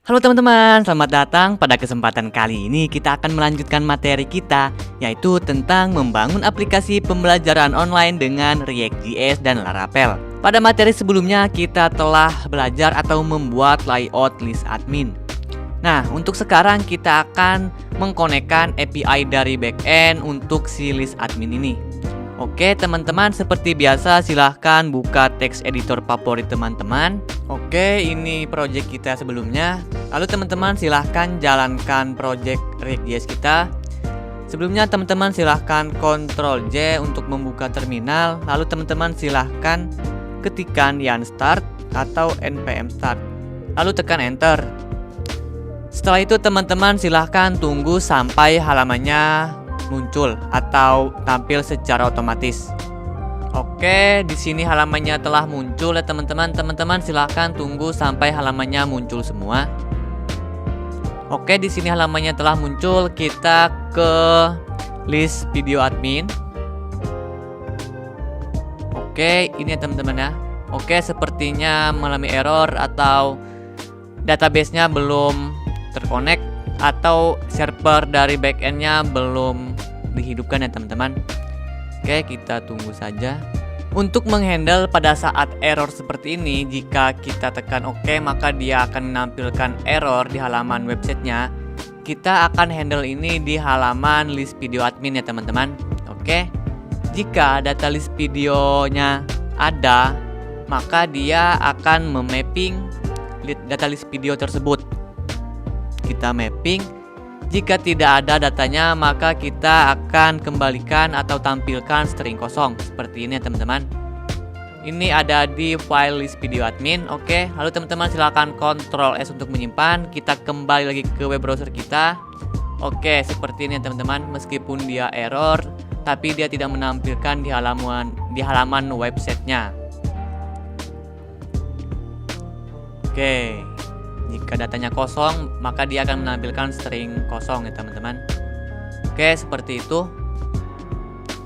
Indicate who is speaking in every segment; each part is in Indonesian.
Speaker 1: Halo teman-teman, selamat datang. Pada kesempatan kali ini kita akan melanjutkan materi kita, yaitu tentang membangun aplikasi pembelajaran online dengan React.js dan Laravel. Pada materi sebelumnya kita telah belajar atau membuat layout list admin. Nah, untuk sekarang kita akan mengkonekkan API dari backend untuk si list admin ini. Oke teman-teman, seperti biasa silahkan buka text editor favorit teman-teman. Oke, ini project kita sebelumnya. Lalu teman-teman silahkan jalankan project React.js kita. Sebelumnya teman-teman silahkan Ctrl J untuk membuka terminal. Lalu teman-teman silahkan ketikkan yarn start atau npm start. Lalu tekan enter. Setelah itu teman-teman silahkan tunggu sampai halamannya muncul atau tampil secara otomatis. Oke, di sini halamannya telah muncul ya teman-teman. Teman-teman silahkan tunggu sampai halamannya muncul semua. Oke, di sini halamannya telah muncul. Kita ke list video admin. Oke, ini ya teman-teman ya. Oke, sepertinya mengalami error atau database-nya belum terkonek atau server dari backend-nya belum dihidupkan ya teman-teman. Oke, kita tunggu saja. Untuk menghandle pada saat error seperti ini, jika kita tekan OK, maka dia akan menampilkan error di halaman websitenya. Kita akan handle ini di halaman list video admin ya teman-teman. Oke, jika data list videonya ada, maka dia akan memapping data list video tersebut. Kita mapping. Jika tidak ada datanya, maka kita akan kembalikan atau tampilkan string kosong seperti ini ya teman-teman. Ini ada di file list video admin. Oke, lalu teman-teman silakan Ctrl S untuk menyimpan. Kita kembali lagi ke web browser kita. Oke, seperti ini ya teman-teman. Meskipun dia error, tapi dia tidak menampilkan di halaman websitenya. Oke. Jika datanya kosong, maka dia akan menampilkan string kosong ya teman-teman. Oke, seperti itu.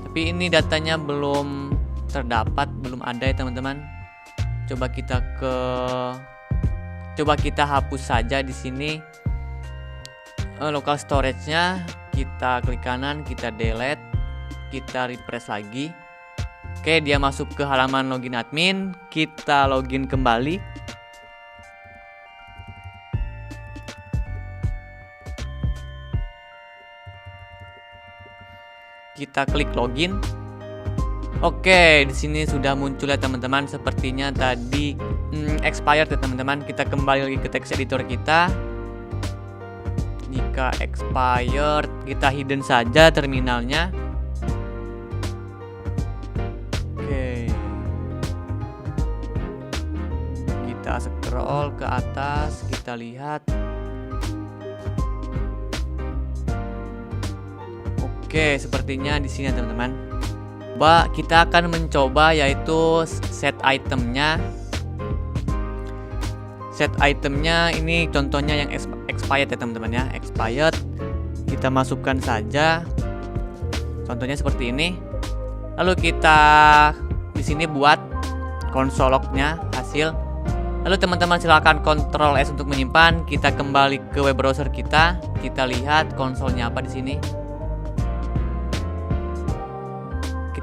Speaker 1: Tapi ini datanya belum terdapat, belum ada ya teman-teman. Coba kita hapus saja di sini local storage-nya. Kita klik kanan, kita delete, kita refresh lagi. Oke, dia masuk ke halaman login admin. Kita login kembali. Kita klik login. Oke, di sini sudah muncul ya teman-teman. Sepertinya tadi expired ya teman-teman. Kita kembali lagi ke text editor kita. Jika expired, kita hidden saja terminalnya. Oke. Kita scroll ke atas, kita lihat. Oke, sepertinya di sini teman-teman. Kita akan mencoba yaitu set itemnya. Set itemnya ini contohnya yang expired ya teman-teman ya. Expired. Kita masukkan saja. Contohnya seperti ini. Lalu kita di sini buat console log-nya hasil. Lalu teman-teman silakan Ctrl S untuk menyimpan. Kita kembali ke web browser kita. Kita lihat konsolnya apa di sini.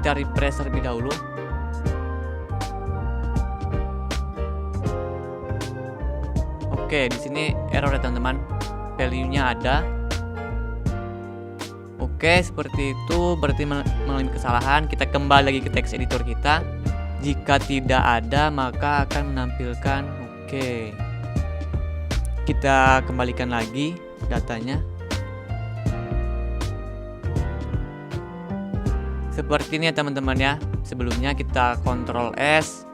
Speaker 1: Kita refresh terlebih dahulu. Oke, di sini error ya teman-teman. Value-nya ada. Oke, seperti itu berarti mengalami kesalahan. Kita kembali lagi ke text editor kita. Jika tidak ada, maka akan menampilkan oke. Kita kembalikan lagi datanya. Seperti ini ya teman-teman ya. Sebelumnya kita Ctrl S.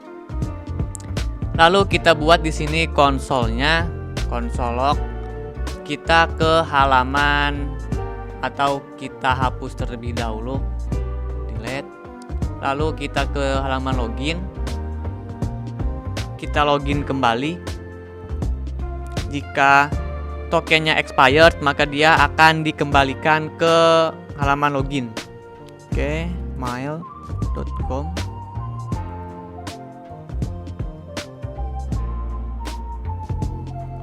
Speaker 1: Lalu kita buat di sini konsolnya, console log. Kita ke halaman atau kita hapus terlebih dahulu. Delete. Lalu kita ke halaman login. Kita login kembali. Jika tokennya expired, maka dia akan dikembalikan ke halaman login. Oke, mail.com.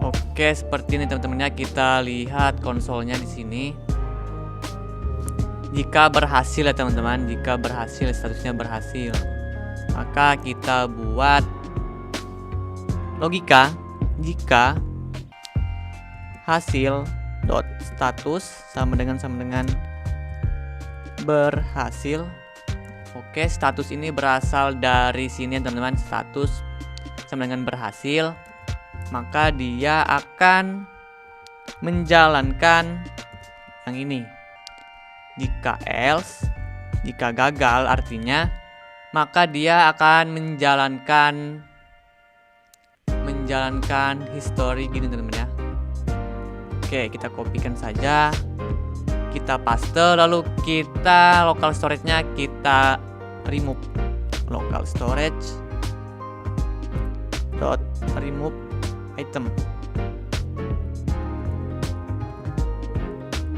Speaker 1: Oke. Oke, seperti ini teman-teman ya. Kita lihat konsolnya di sini. Jika berhasil ya teman-teman, jika berhasil, statusnya berhasil, maka kita buat logika jika hasil dot status sama dengan berhasil. Oke, status ini berasal dari sini ya teman-teman, status sama dengan berhasil, maka dia akan menjalankan yang ini. Jika else, jika gagal artinya, maka dia akan menjalankan history gini teman-teman ya. Oke, kita kopikan saja, kita paste, lalu kita local storage-nya kita remove. Local storage dot remove item.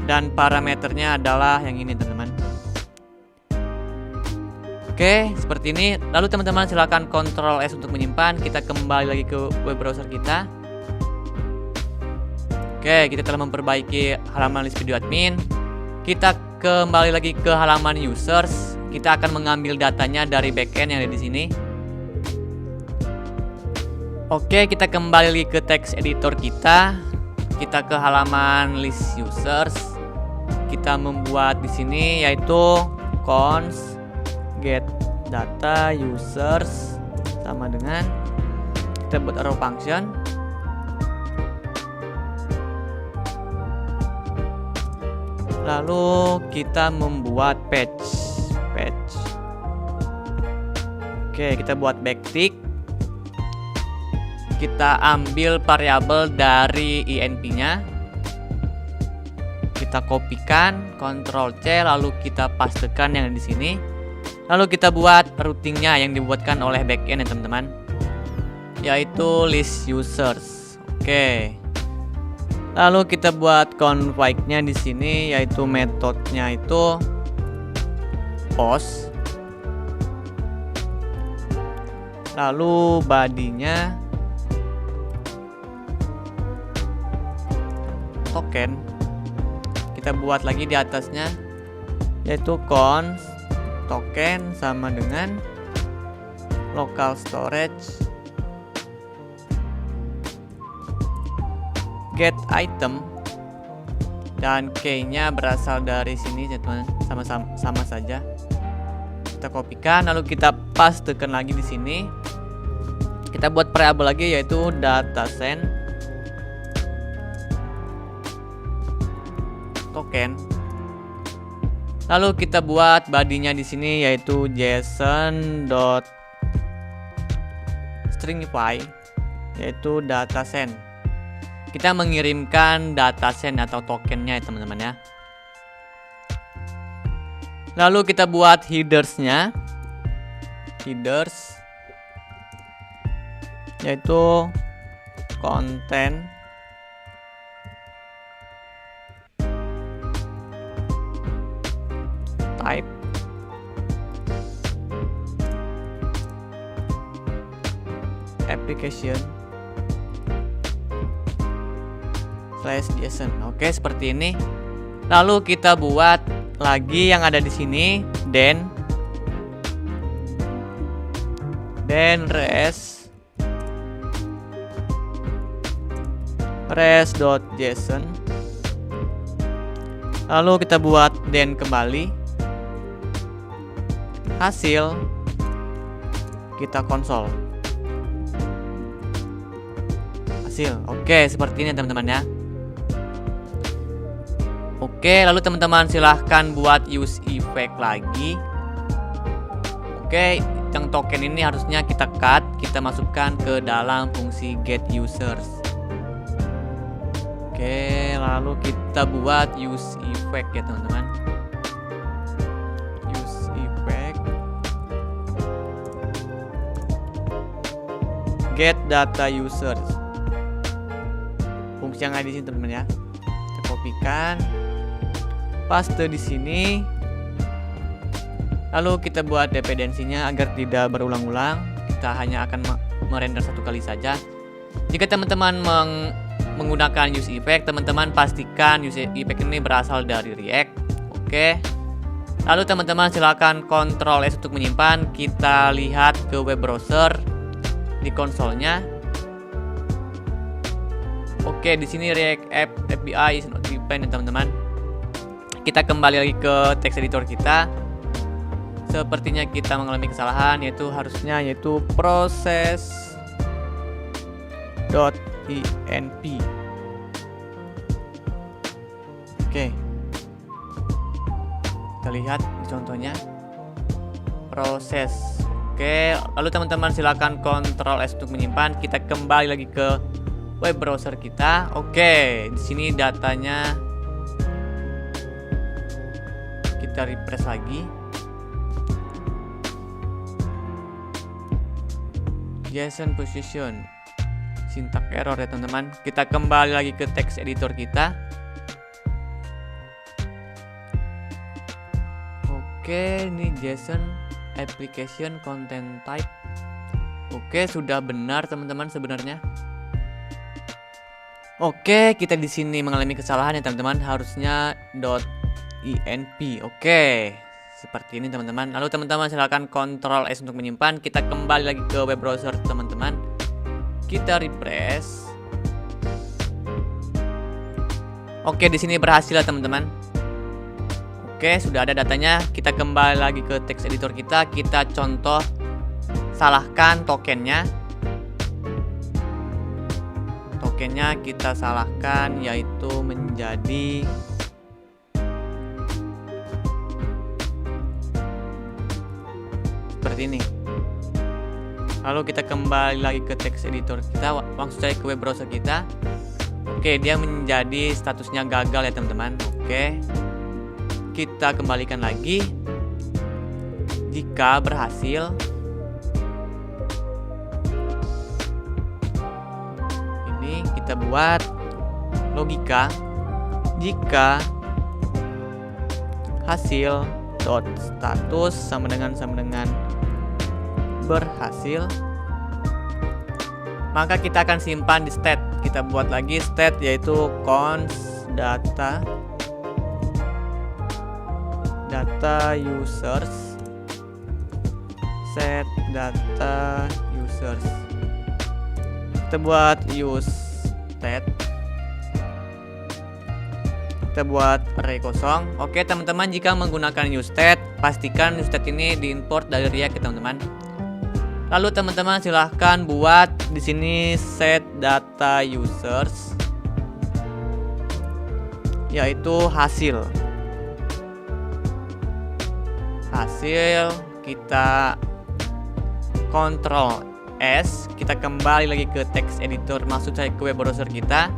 Speaker 1: Dan parameternya adalah yang ini teman-teman. Oke, seperti ini. Lalu teman-teman silakan Ctrl S untuk menyimpan. Kita kembali lagi ke web browser kita. Oke, kita telah memperbaiki halaman list video admin. Kita kembali lagi ke halaman users. Kita akan mengambil datanya dari backend yang ada di sini. Oke, kita kembali lagi ke text editor kita. Kita ke halaman list users. Kita membuat di sini yaitu const get data users sama dengan kita buat arrow function. Lalu kita membuat page. Oke, kita buat backtick. Kita ambil variabel dari env-nya. Kita kopikan, Ctrl C, lalu kita pastekan yang di sini. Lalu kita buat routingnya yang dibuatkan oleh backend ya teman-teman, yaitu list users. Oke. Lalu kita buat config-nya di sini, yaitu metodenya itu post. Lalu body-nya token. Kita buat lagi di atasnya yaitu const token sama dengan local storage get item, dan key-nya berasal dari sini ya teman, sama saja. Kita kopikan lalu kita pastekan lagi di sini. Kita buat variabel lagi yaitu datasend token. Lalu kita buat body-nya di sini yaitu json.stringify yaitu datasend. Kita mengirimkan datasend atau tokennya ya teman-teman ya. Lalu kita buat headers-nya. Headers yaitu content type application /json. Oke, seperti ini. Lalu kita buat lagi yang ada di sini, then res.json. Lalu kita buat then kembali. Hasil kita konsol. Hasil. Oke, seperti ini teman-teman ya. Oke, lalu teman-teman silahkan buat use effect lagi. Oke, yang token ini harusnya kita cut, kita masukkan ke dalam fungsi get users. Oke, lalu kita buat use effect ya teman-teman. Use effect get data users. Fungsi yang ada di sini teman-teman ya. Kita kopikan, paste di sini. Lalu kita buat dependensinya agar tidak berulang-ulang. Kita hanya akan merender satu kali saja. Jika teman-teman menggunakan use effect, teman-teman pastikan use effect ini berasal dari React. Oke. Lalu teman-teman silakan Ctrl S untuk menyimpan. Kita lihat ke web browser di konsolnya. Oke, di sini React App API is not defined ya teman-teman. Kita kembali lagi ke text editor kita. Sepertinya kita mengalami kesalahan, yaitu proses.env. Oke. Kita lihat contohnya proses. Oke, lalu teman-teman silakan Ctrl S untuk menyimpan. Kita kembali lagi ke web browser kita. Oke, di sini datanya kita refresh lagi. JSON position, syntax error ya teman-teman. Kita kembali lagi ke text editor kita. Oke, ini JSON application content type. Oke, sudah benar teman-teman sebenarnya. Oke, kita di sini mengalami kesalahan ya teman-teman. Harusnya .env. Oke, seperti ini teman-teman. Lalu teman-teman silakan Ctrl S untuk menyimpan. Kita kembali lagi ke web browser teman-teman. Kita refresh. Oke, di sini berhasil ya teman-teman. Oke, sudah ada datanya. Kita kembali lagi ke text editor kita. Kita contoh salahkan tokennya. Tokennya kita salahkan, yaitu menjadi seperti ini. Lalu kita kembali lagi ke text editor kita, langsung saja ke web browser kita. Oke, dia menjadi statusnya gagal ya teman-teman. Oke, kita kembalikan lagi. Jika berhasil, ini kita buat logika. Jika hasil dot status sama dengan berhasil, maka kita akan simpan di state. Kita buat lagi state, yaitu const data users, set data users. Kita buat use state. Kita buat array kosong. Oke teman-teman, jika menggunakan use state, pastikan use state ini diimport dari React ya teman-teman. Lalu teman-teman silahkan buat di sini set data users, yaitu hasil. Kita Ctrl S, kita kembali lagi ke text editor, maksud saya ke web browser kita.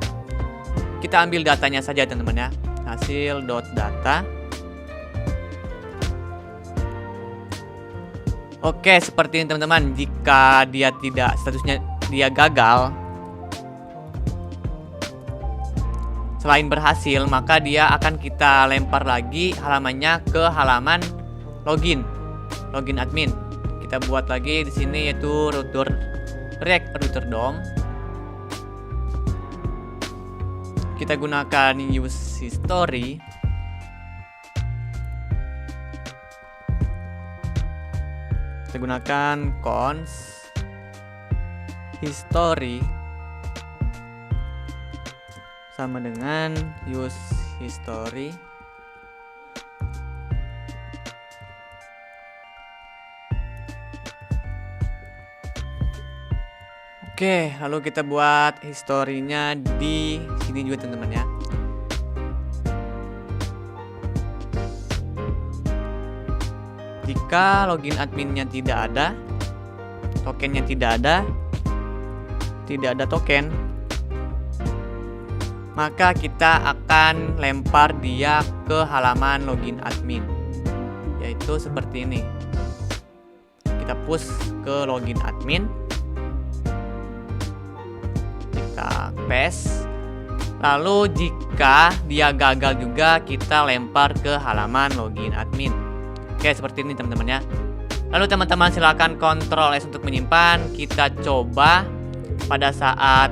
Speaker 1: Kita ambil datanya saja teman-teman ya. Hasil.data. Oke, seperti ini teman-teman. Jika dia tidak, statusnya dia gagal, selain berhasil, maka dia akan kita lempar lagi halamannya ke halaman login admin. Kita buat lagi di sini, yaitu router React router DOM. Kita gunakan use history. Kita gunakan const history sama dengan use history. Oke, lalu kita buat historinya di sini juga teman-teman ya. Jika login adminnya tidak ada, tokennya tidak ada token, maka kita akan lempar dia ke halaman login admin, yaitu seperti ini. Kita push ke login admin, kita paste. Lalu jika dia gagal juga, kita lempar ke halaman login admin. Oke, seperti ini teman-teman ya. Lalu teman-teman silakan Ctrl S untuk menyimpan. Kita coba pada saat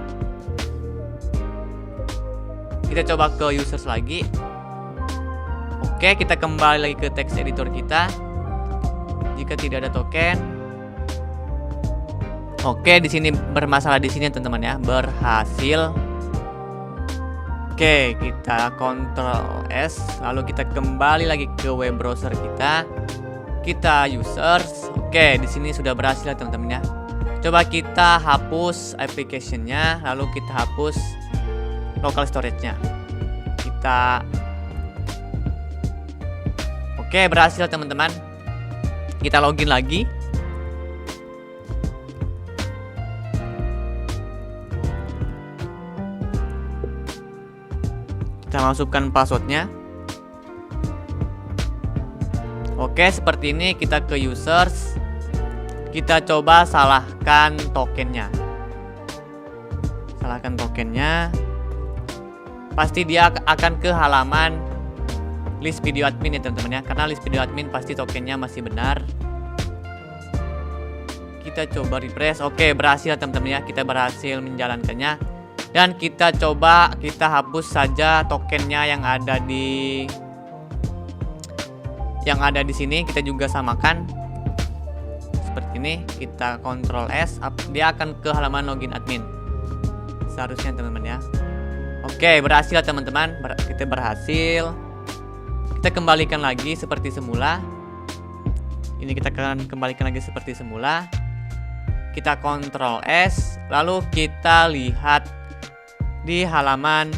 Speaker 1: Kita coba ke users lagi. Oke, kita kembali lagi ke text editor kita. Jika tidak ada token. Oke, di sini bermasalah di sini teman-teman ya, berhasil. Oke, kita Ctrl S, lalu kita kembali lagi ke web browser kita. Kita users. Oke, di sini sudah berhasil ya teman-teman ya. Coba kita hapus application-nya, lalu kita hapus local storage-nya. Oke, berhasil teman-teman. Kita login lagi. Kita masukkan passwordnya. Oke, seperti ini. Kita ke users. Kita coba salahkan tokennya. Salahkan tokennya. Pasti dia akan ke halaman list video admin ya teman-teman ya. Karena list video admin pasti tokennya masih benar. Kita coba refresh. Oke, berhasil teman-teman ya. Kita berhasil menjalankannya. Dan kita coba kita hapus saja tokennya yang ada di sini. Kita juga samakan seperti ini. Kita Ctrl S, dia akan ke halaman login admin. Seharusnya teman-teman ya. Oke, berhasil teman-teman. Kita berhasil. Kita kembalikan lagi seperti semula. Ini kita akan kembalikan lagi seperti semula. Kita Ctrl S, lalu kita lihat di halaman.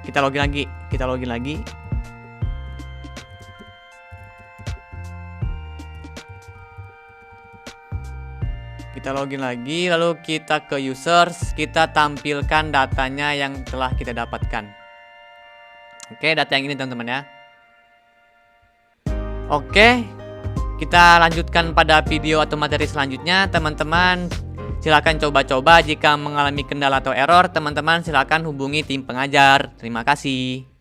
Speaker 1: Kita login lagi. Kita login lagi. Kita login lagi, lalu kita ke users, kita tampilkan datanya yang telah kita dapatkan. Oke, data yang ini teman-teman ya. Oke, kita lanjutkan pada video atau materi selanjutnya. Teman-teman silakan coba-coba. Jika mengalami kendala atau error, teman-teman silakan hubungi tim pengajar. Terima kasih.